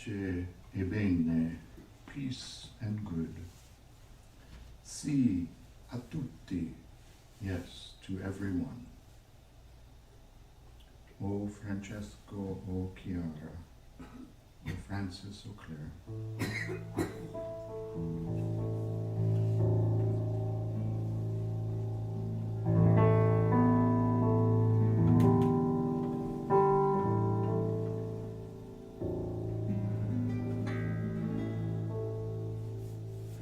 pace e bene, peace and good. Sì a tutti, yes to everyone. O Francesco, O Chiara, O Francis, O Claire.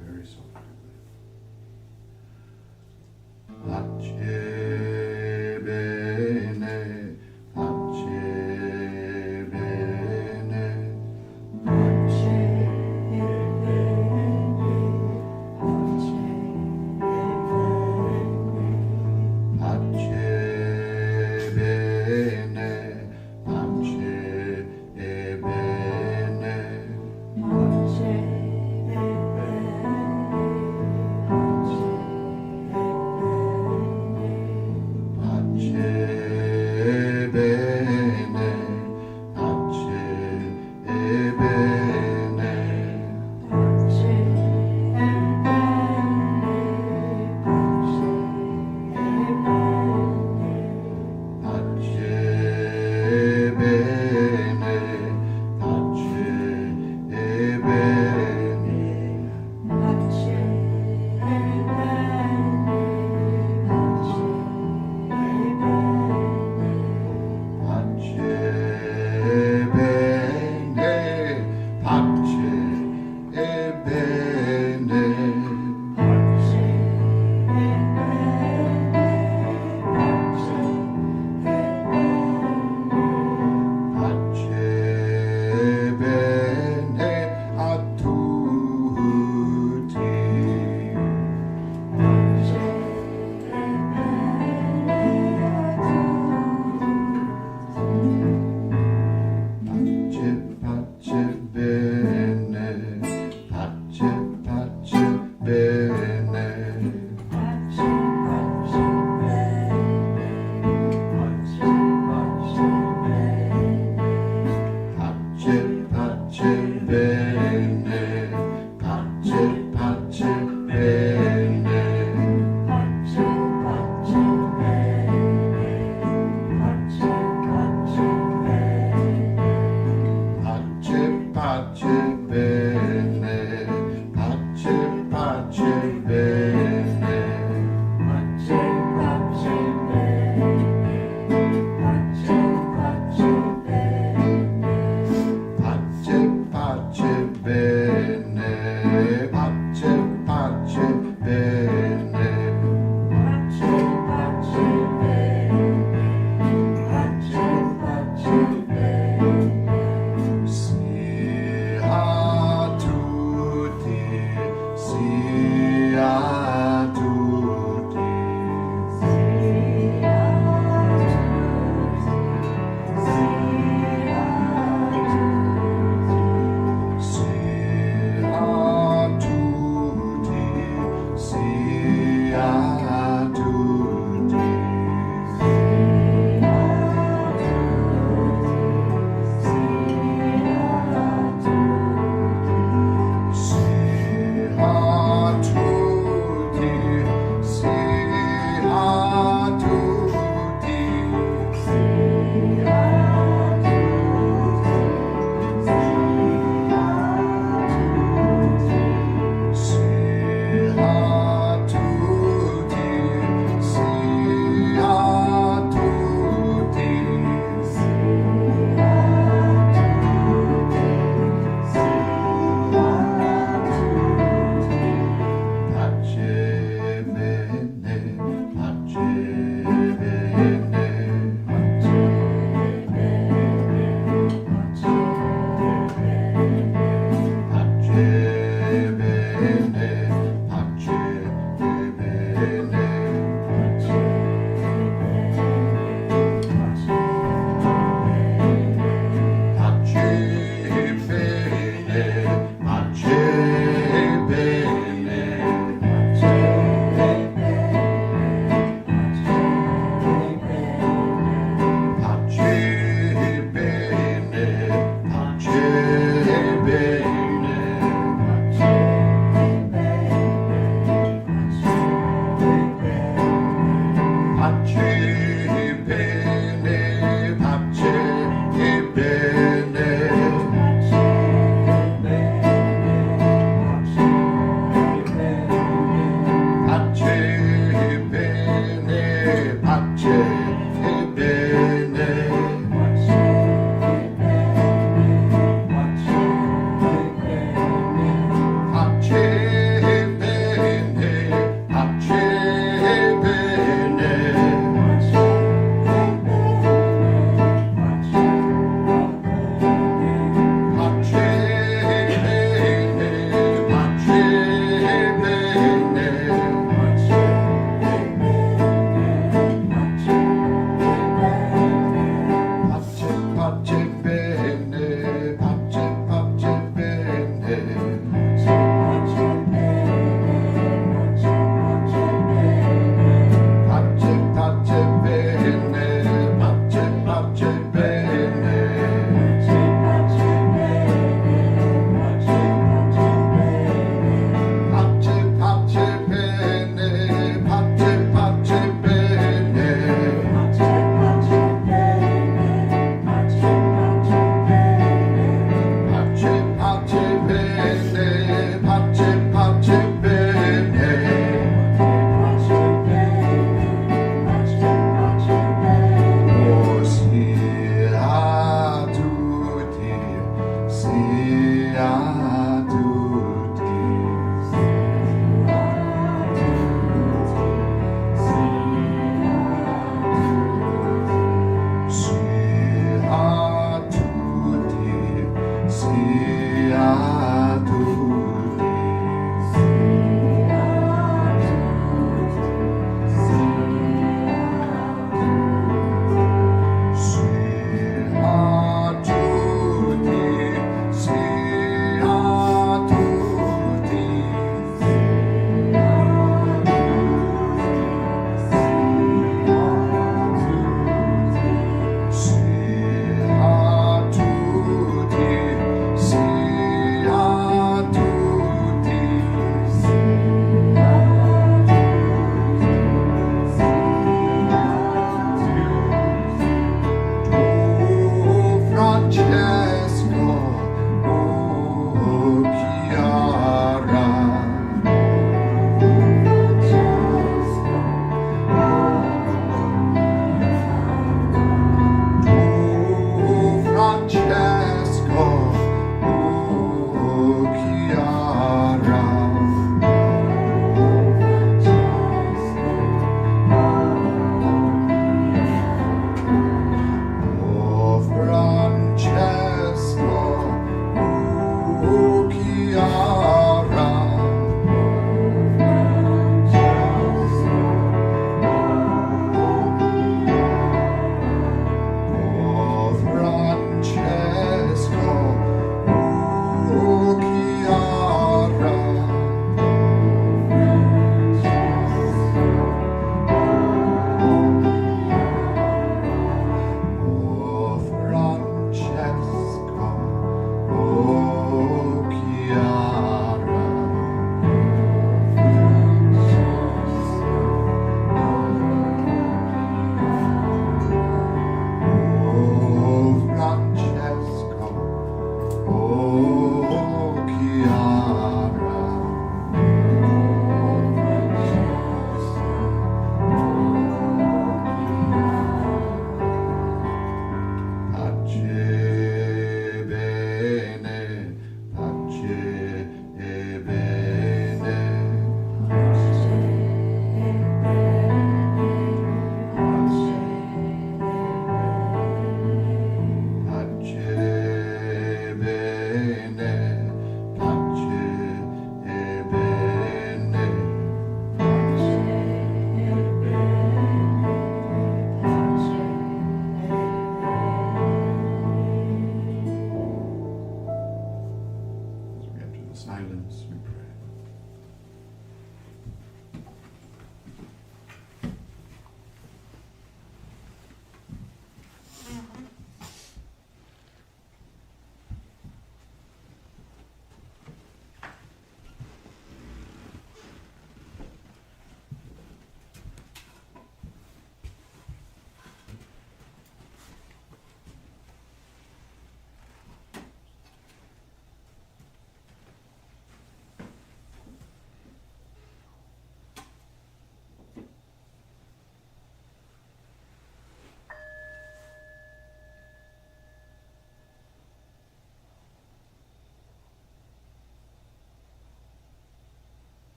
Very softly. Pace bene, pace bene, pace bene, pace bene. Pace bene, pace bene, pace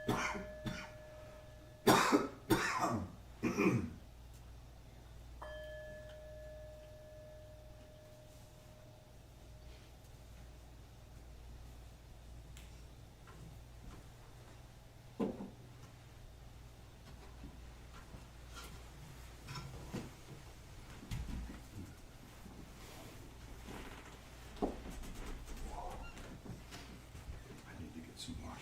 I need to get some water.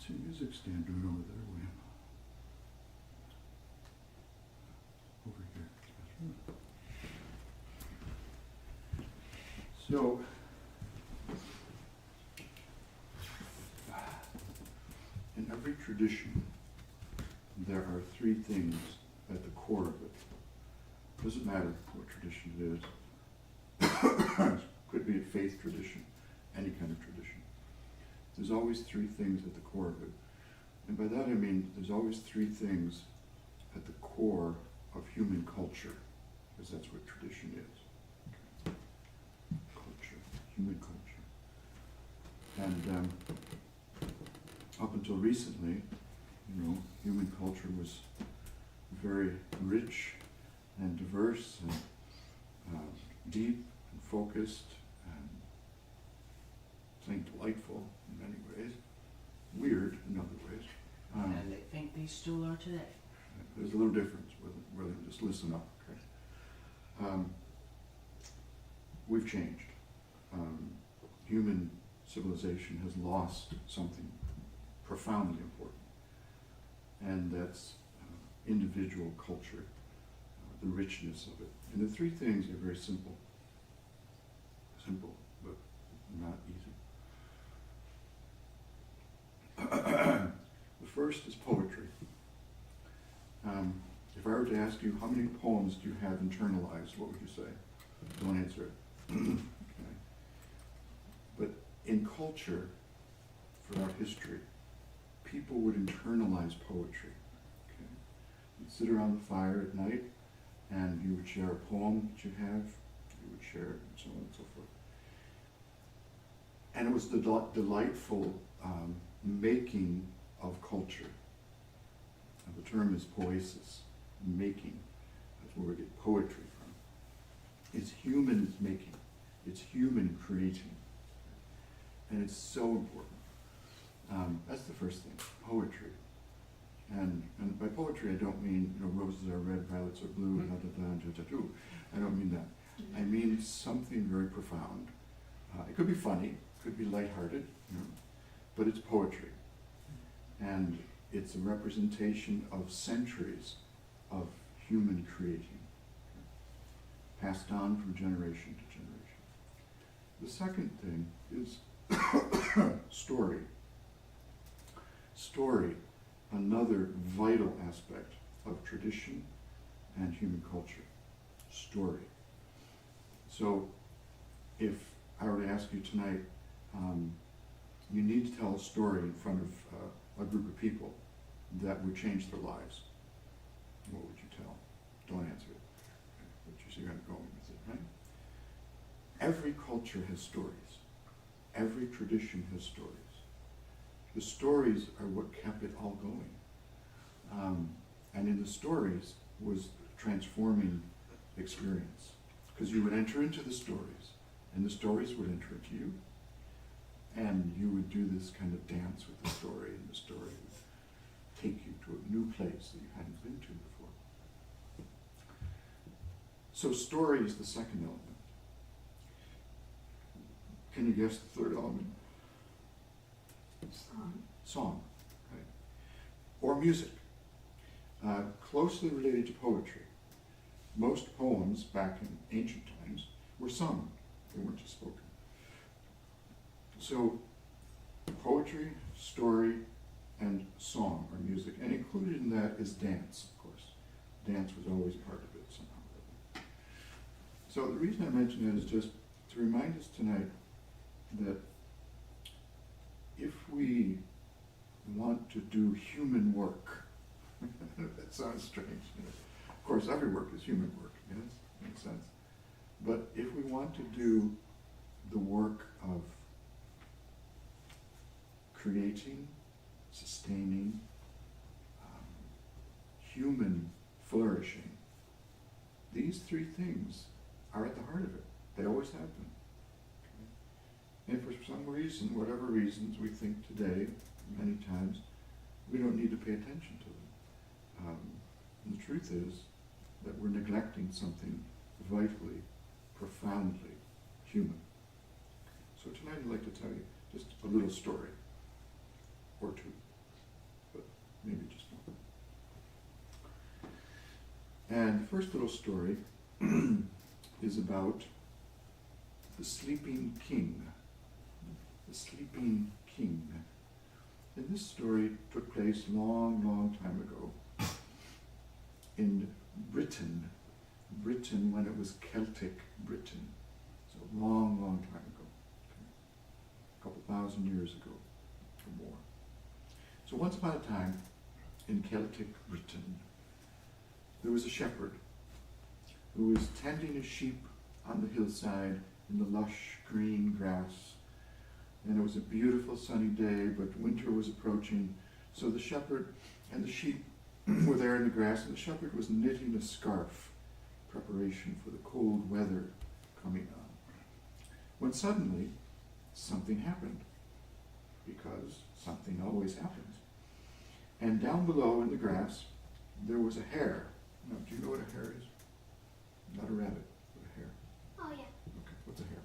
What's your music stand doing over there, William? Over here. So, in every tradition, there are three things at the core of it. Doesn't matter what tradition it is. Could be a faith tradition, any kind of tradition. There's always three things at the core of it. And by that I mean there's always three things at the core of human culture, because that's what tradition is. Okay. Culture, human culture. And up until recently, human culture was very rich and diverse and deep and focused and plain delightful in many ways, weird in other ways. And they think they still are today. There's a little difference with it. Just listen up, okay? We've changed. Human civilization has lost something profoundly important, and that's individual culture, the richness of it. And the three things are very simple. Simple, but not easy. The first is poetry. If I were to ask you how many poems do you have internalized, what would you say? Don't answer it. Okay. But in culture, throughout history, people would internalize poetry. Okay. You'd sit around the fire at night and you would share a poem that you have, you would share it, and so on and so forth. And it was the delightful making of culture. And the term is poesis, making. That's where we get poetry from. It's human making. It's human creating. And it's so important. That's the first thing, poetry. And by poetry I don't mean roses are red, violets are blue, da da da da da. I don't mean that. I mean something very profound. It could be funny, it could be lighthearted, but it's poetry. And it's a representation of centuries of human creating, passed on from generation to generation. The second thing is story. Story, another vital aspect of tradition and human culture. Story. So, if I were to ask you tonight, you need to tell a story in front of a group of people that would change their lives. What would you tell? Don't answer it. Okay. But you see where I'm going with it, right? Every culture has stories. Every tradition has stories. The stories are what kept it all going. And in the stories was transforming experience. Because you would enter into the stories, and the stories would enter into you. And you would do this kind of dance with the story, and the story would take you to a new place that you hadn't been to before. So story is the second element. Can you guess the third element? Song, right? Or music. Closely related to poetry. Most poems back in ancient times were sung. They weren't just spoken. So poetry, story, and song or music. And included in that is dance, of course. Dance was always part of it somehow. So the reason I mention that is just to remind us tonight that if we want to do human work, that sounds strange. Of course, every work is human work, yes, makes sense. But if we want to do the work of creating, sustaining, human flourishing, these three things are at the heart of it. They always have been. Okay? And for some reason, whatever reasons, we think today, many times, we don't need to pay attention to them. And the truth is that we're neglecting something vitally, profoundly human. So tonight I'd like to tell you just a little story, or two, but maybe just one. And the first little story is about the sleeping king. The sleeping king. And this story took place long, long time ago in Britain. Britain when it was Celtic Britain. So long, long time ago. Okay. A couple thousand years ago or more. So once upon a time in Celtic Britain, there was a shepherd who was tending his sheep on the hillside in the lush green grass. And it was a beautiful sunny day, but winter was approaching. So the shepherd and the sheep were there in the grass, and the shepherd was knitting a scarf, preparation for the cold weather coming on. When suddenly, something happened, because something always happens. And down below in the grass, there was a hare. Now, do you know what a hare is? Not a rabbit, but a hare. Oh yeah. Okay, what's a hare?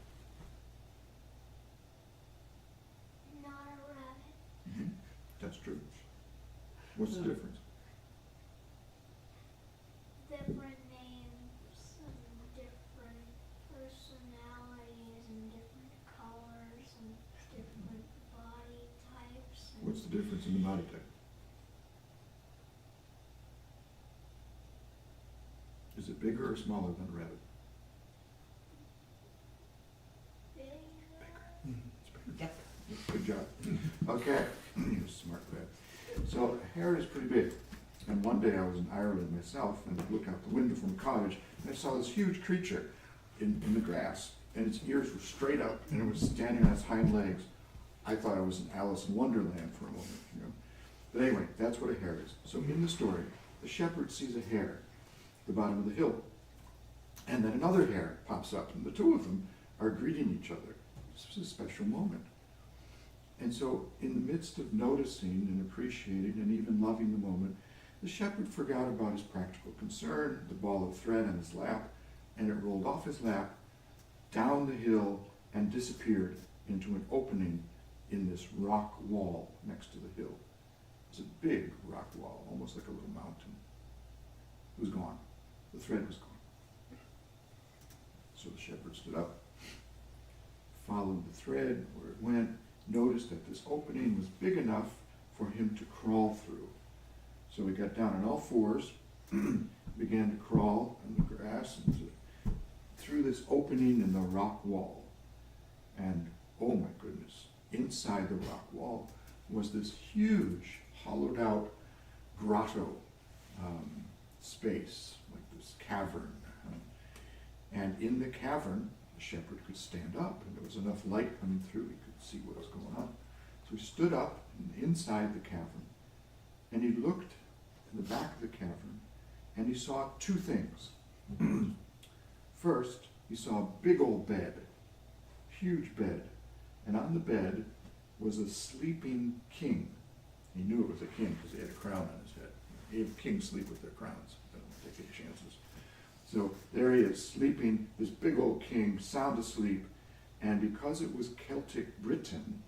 Not a rabbit. Mm-hmm. That's true. What's the difference? Different names and different personalities and different colors and different body types. And What's the difference in the body type? Is it bigger or smaller than a rabbit? bigger. It's bigger. Yep. Good job. Okay, you're a smart lad. So a hare is pretty big. And one day I was in Ireland myself, and I looked out the window from the cottage, and I saw this huge creature in the grass, and its ears were straight up, and it was standing on its hind legs. I thought I was in Alice in Wonderland for a moment, you know. But anyway, that's what a hare is. So in the story, the shepherd sees a hare at the bottom of the hill, and then another hare pops up, and the two of them are greeting each other. This was a special moment. And so in the midst of noticing and appreciating and even loving the moment, the shepherd forgot about his practical concern, the ball of thread on his lap, and it rolled off his lap, down the hill, and disappeared into an opening in this rock wall next to the hill. It was a big rock wall, almost like a little mountain. It was gone. The thread was gone. So the shepherd stood up, followed the thread where it went, noticed that this opening was big enough for him to crawl through. So he got down on all fours, began to crawl in the grass and through this opening in the rock wall. And oh my goodness, inside the rock wall was this huge hollowed out grotto space, like this cavern. And in the cavern, the shepherd could stand up, and there was enough light coming through, he could see what was going on. So he stood up inside the cavern, and he looked in the back of the cavern, and he saw two things. First, he saw a big old bed, huge bed, and on the bed was a sleeping king He knew it was a king because he had a crown on his head. Kings sleep with their crowns. They don't take any chances. So there he is, sleeping, this big old king, sound asleep. And because it was Celtic Britain,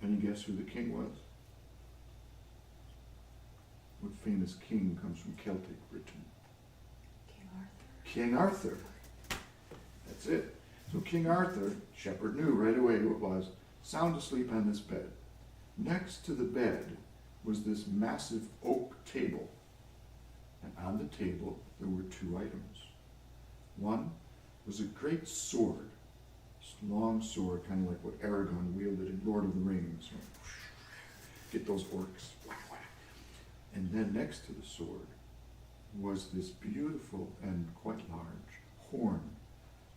any guess who the king was? What famous king comes from Celtic Britain? King Arthur. That's it. So King Arthur, shepherd knew right away who it was, sound asleep on this bed. Next to the bed was this massive oak table. And on the table there were two items. One was a great sword, this long sword, kind of like what Aragorn wielded in Lord of the Rings. Get those orcs. And then next to the sword was this beautiful and quite large horn,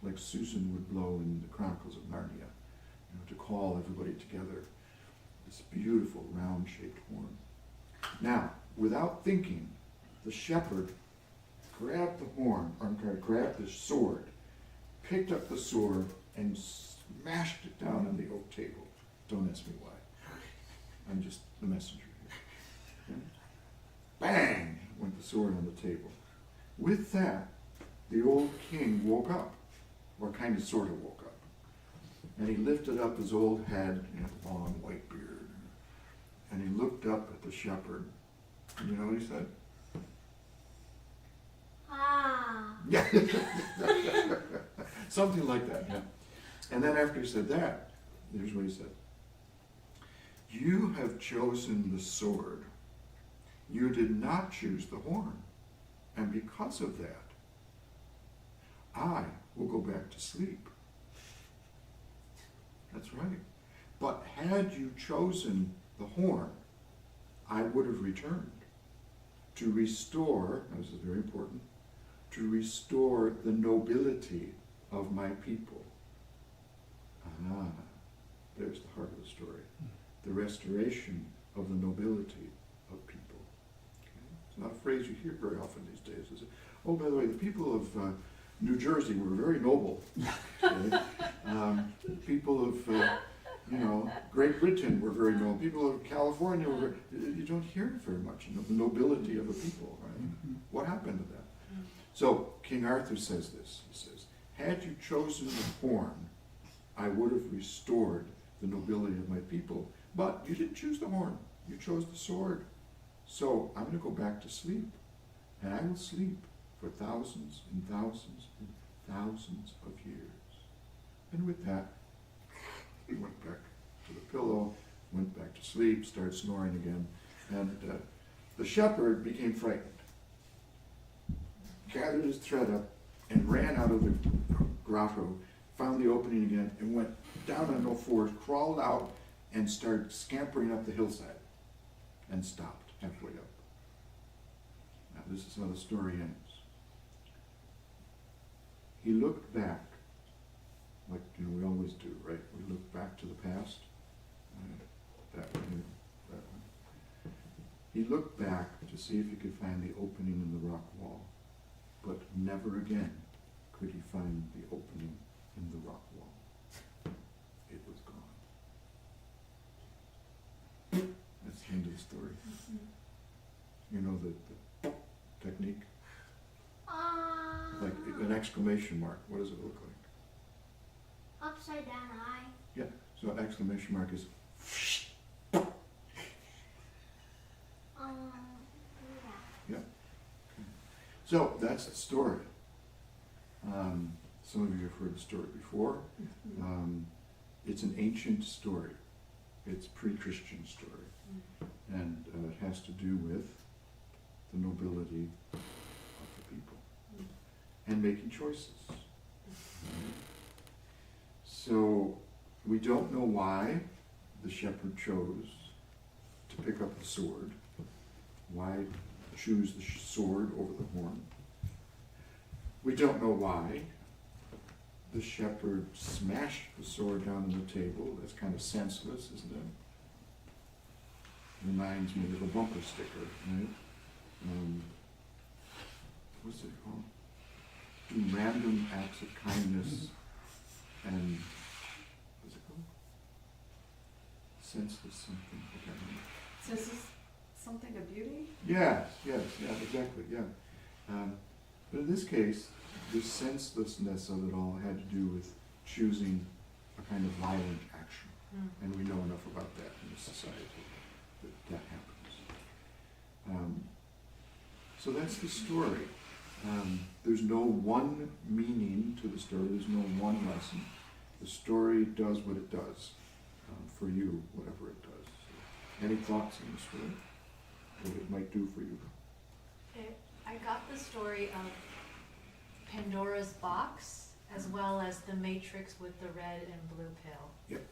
like Susan would blow in the Chronicles of Narnia, to call everybody together. This beautiful round-shaped horn. Now, without thinking, the shepherd grabbed the horn, or grabbed the sword, picked up the sword, and smashed it down on the oak table. Don't ask me why. I'm just the messenger here. Bang! Went the sword on the table. With that, the old king woke up, or kind of sort of woke up. And he lifted up his old head, long white beard, and he looked up at the shepherd. And you know what he said? Ah. Yeah. Something like that, yeah. And then after he said that, here's what he said. You have chosen the sword. You did not choose the horn. And because of that, I will go back to sleep. That's right. But had you chosen the horn, I would have returned to restore, this is very important, to restore the nobility of my people. Ah, there's the heart of the story. The restoration of the nobility of people. Okay? It's not a phrase you hear very often these days, is it? Oh, by the way, the people of New Jersey were very noble. Okay? People of, Great Britain were very noble. People of California were very, you don't hear it very much, the nobility of a people, right? What happened to that? So King Arthur says this. He says, had you chosen the horn, I would have restored the nobility of my people. But you didn't choose the horn. You chose the sword. So I'm going to go back to sleep. And I will sleep for thousands and thousands and thousands of years. And with that, he went back to the pillow, went back to sleep, started snoring again. And the shepherd became frightened, gathered his thread up, and ran out of the grotto, found the opening again, and went down on all fours, crawled out, and started scampering up the hillside, and stopped halfway up. Now this is how the story ends. He looked back, like we always do, right? We look back to the past. That one. He looked back to see if he could find the opening in the rock wall, but never again could he find the opening in the rock wall. It was gone. That's the end of the story. You know the technique? Like an exclamation mark. What does it look like? Upside down eye. Yeah, so an exclamation mark is Yeah. so that's the story. Some of you have heard the story before. It's an ancient story. It's pre-Christian story. And it has to do with the nobility of the people and making choices. So we don't know why the shepherd chose to pick up the sword. Why choose the sword over the horn? We don't know why the shepherd smashed the sword down on the table. That's kind of senseless, isn't it? Reminds me of a bumper sticker, right? What's it called? Do random acts of kindness and, what's it called? Senseless something. Okay. So is this something of beauty? Yes, yeah, exactly, yeah. But in this case, the senselessness of it all had to do with choosing a kind of violent action. And we know enough about that in the society that happens. So that's the story. There's no one meaning to the story, there's no one lesson. The story does what it does, for you, whatever it does. So, any thoughts on the story? What it might do for you? I got the story of Pandora's box as well as the Matrix with the red and blue pill. Yep.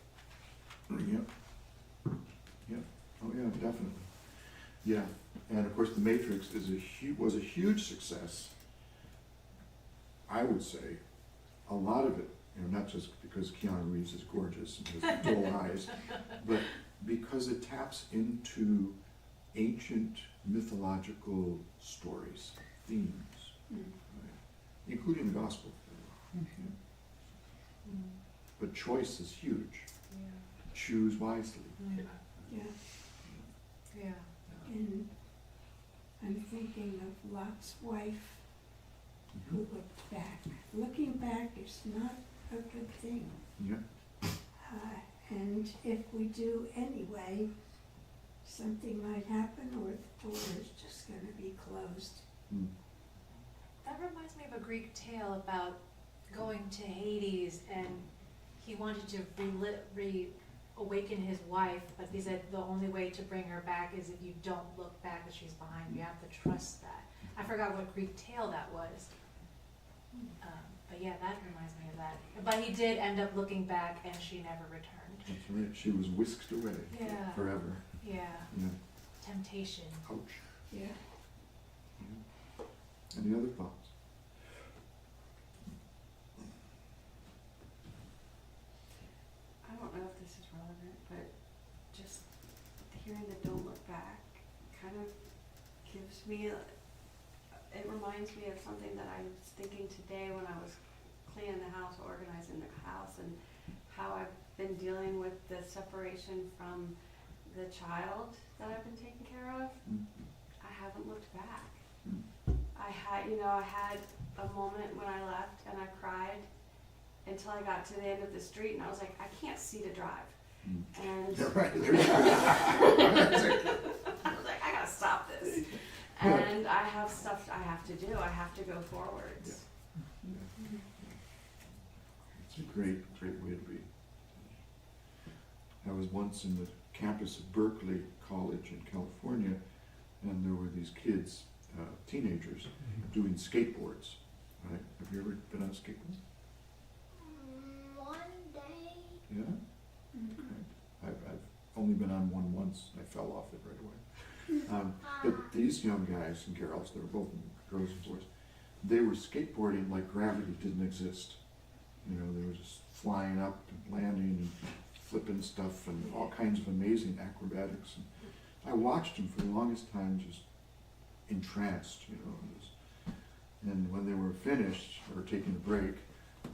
Oh yeah, definitely. Yeah, and of course, The Matrix was a huge success. I would say, a lot of it, not just because Keanu Reeves is gorgeous and has dull eyes, but because it taps into ancient mythological stories, themes, right? Including the gospel. Yeah. But choice is huge. Yeah. Choose wisely. Yeah. Yeah. And I'm thinking of Lot's wife who looked back. Looking back is not a good thing. Yeah. And if we do anyway, something might happen or the door is just going to be closed. Mm. That reminds me of a Greek tale about going to Hades, and he wanted to reawaken his wife, but he said the only way to bring her back is if you don't look back, that she's behind you. You have to trust that. I forgot what Greek tale that was. But yeah, that reminds me of that. But he did end up looking back, and she never returned. That's right. She was whisked away Yeah. forever. Yeah. Yeah. Temptation. Ouch. Yeah. Yeah. Any other thoughts? I don't know if this is relevant, but just hearing the "don't look back" kind of gives me it reminds me of something that I was thinking today when I was cleaning the house, organizing the house, and how I've been dealing with the separation from the child that I've been taking care of. I haven't looked back. I had a moment when I left and I cried until I got to the end of the street, and I was like, I can't see to drive. And Yeah, right. There you go. I was like, I gotta stop this. And I have stuff I have to do. I have to go forwards. Yeah. It's a great way to be. I was once in the campus of Berkeley College in California, and there were these kids, teenagers, doing skateboards. Right? Have you ever been on a skateboard? One day. Yeah? Okay. I've only been on one once. I fell off it right away. But these young guys and girls, they were both girls and boys, they were skateboarding like gravity didn't exist. They were just flying up and landing and flipping stuff and all kinds of amazing acrobatics. And I watched them for the longest time, just entranced, And when they were finished or taking a break,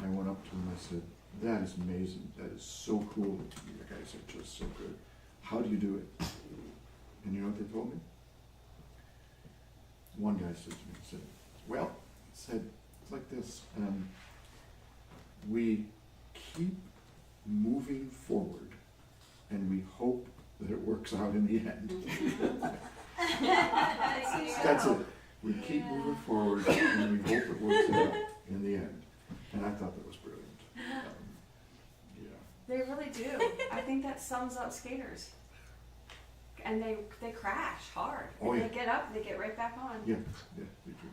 I went up to them and I said, "That is amazing. That is so cool. You guys are just so good. How do you do it?" And you know what they told me? One guy said to me, he said, it's like this. We keep moving forward and we hope that it works out in the end. That's it. We keep moving forward and we hope it works out in the end. And I thought that was brilliant. Yeah. They really do. I think that sums up skaters. And they crash hard. Oh, and yeah. they get up, they get right back on. Yeah, they do.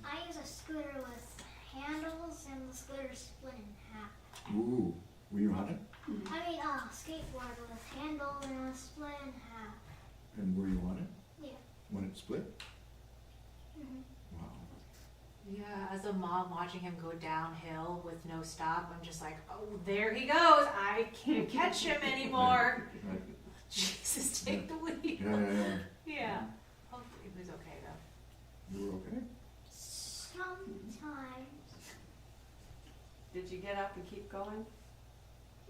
I use a scooter with handles, and the scooter split in half. Ooh, were you on it? I mean, skateboard with handles and it was split in half. And were you on it? Yeah. When it split? Mm-hmm. Wow. Yeah, as a mom watching him go downhill with no stop, I'm just like, oh, there he goes. I can't catch him anymore. Right. Jesus, take the lead. Yeah. Yeah. Hopefully he was okay though. You were okay? Sometimes. Did you get up and keep going?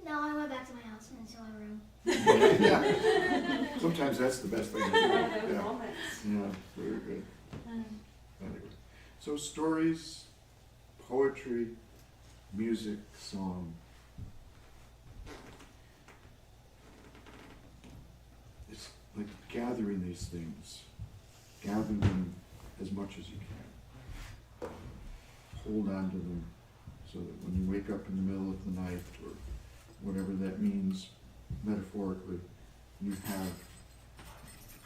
No, I went back to my house and into my room. Yeah. Sometimes that's the best thing to do. Those Yeah, moments. yeah, very good. Anyway, so stories, poetry, music, song. It's like gathering these things, gather them as much as you can. Hold on to them so that when you wake up in the middle of the night or whatever that means metaphorically, you have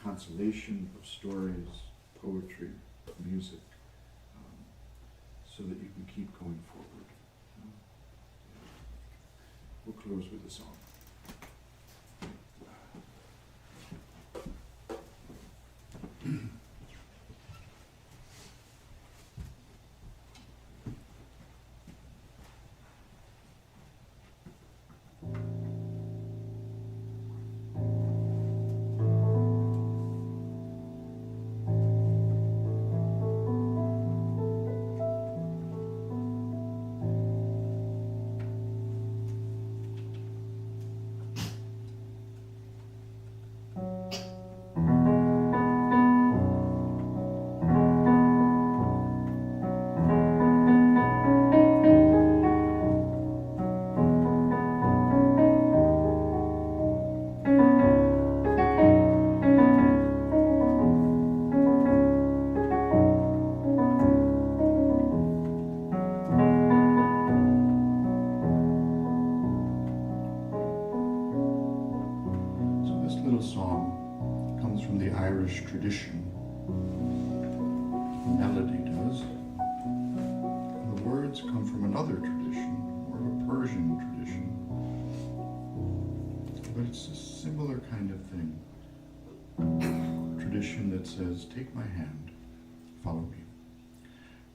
consolation of stories, poetry, music, so that you can keep going forward. We'll close with a song. So this little song comes from the Irish tradition. The melody does. And the words come from another tradition, more of a Persian tradition. But it's a similar kind of thing. Tradition that says, take my hand, follow me.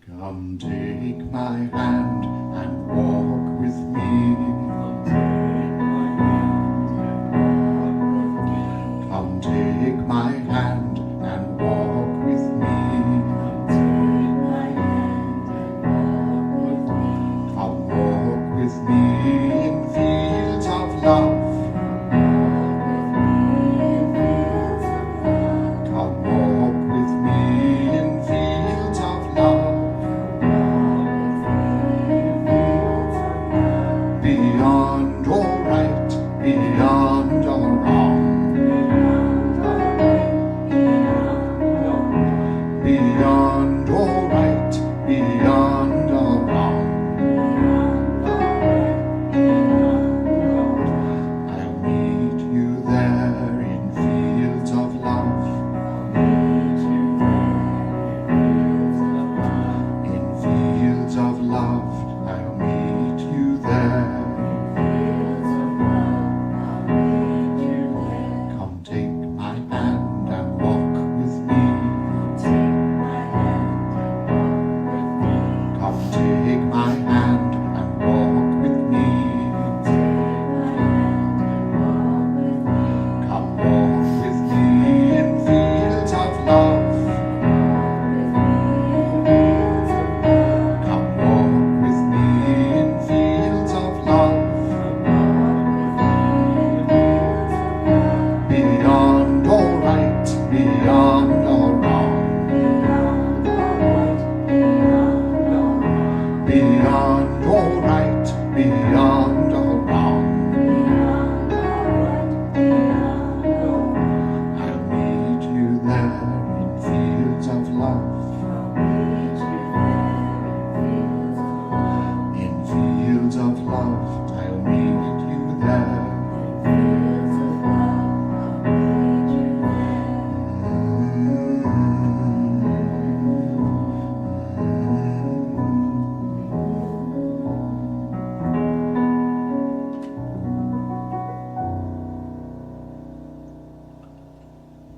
Come take my hand and walk with me. Come take my hand and walk with me. Come walk with me in fields of love. Come walk with me in fields of love. Beyond all right, beyond all wrong. Beyond all right, beyond all wrong. I'll meet you there in fields of love. In fields of love, I'll meet you there. Come take my hand and walk with me. Come take my hand and walk with me. Come walk with me in fields of love. Come walk with me in fields of love. Beyond all right, beyond all wrong. Beyond all right, beyond all wrong. I'll meet you there in fields of love. In fields of love, I'll meet you there.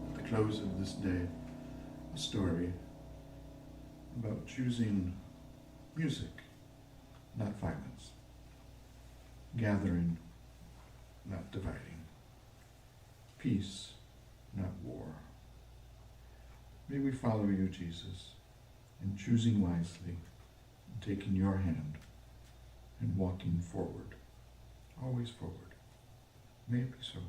At the close of this day, a story about choosing music, not violence, gathering, not dividing, peace, not war. May we follow you, Jesus, in choosing wisely, and taking your hand, and walking forward, always forward. May it be so.